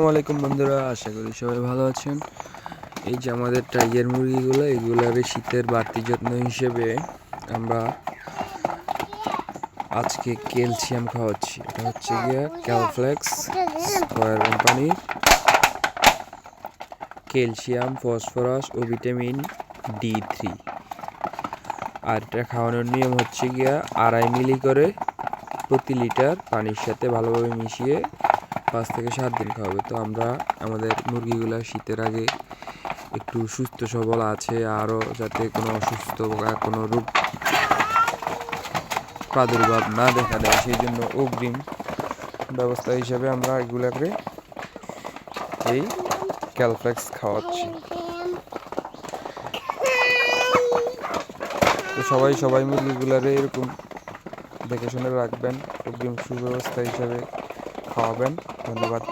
আসসালামু আলাইকুম বন্ধুরা, আশা করি সবাই ভালো আছেন। এই যে আমাদের টাইগার মুরগিগুলো, এগুলার শীতের বাড়তি যত্ন হিসেবে আমরা আজকে ক্যালসিয়াম খাওয়াচ্ছি। এটা হচ্ছে গিয়া ক্যালফ্লেক্স স্কয়ার কোম্পানির ক্যালসিয়াম, ফসফরাস ও ভিটামিন D3। আর এটা খাওয়ানোর নিয়ম হচ্ছে গিয়া 2.5 মিলি করে প্রতি লিটার পানির সাথে ভালোভাবে মিশিয়ে 5 থেকে 7 দিন খাওয়াবে। তো আমরা আমাদের মুরগিগুলা শীতের আগে একটু সুস্থ সবল আছে, আরও যাতে কোনো অসুস্থ বা কোনো রোগ প্রাদুর্ভাব না দেখা দেয়, সেই জন্য অগ্রিম ব্যবস্থা হিসেবে আমরা এগুলাকে এই ক্যালফ্লেক্স খাওয়াচ্ছি। তো সবাই মুরগিগুলারে এরকম দেখে শুনে রাখবেন, অগ্রিম সুব্যবস্থা হিসেবে খাওয়াবেন। ধন্যবাদ।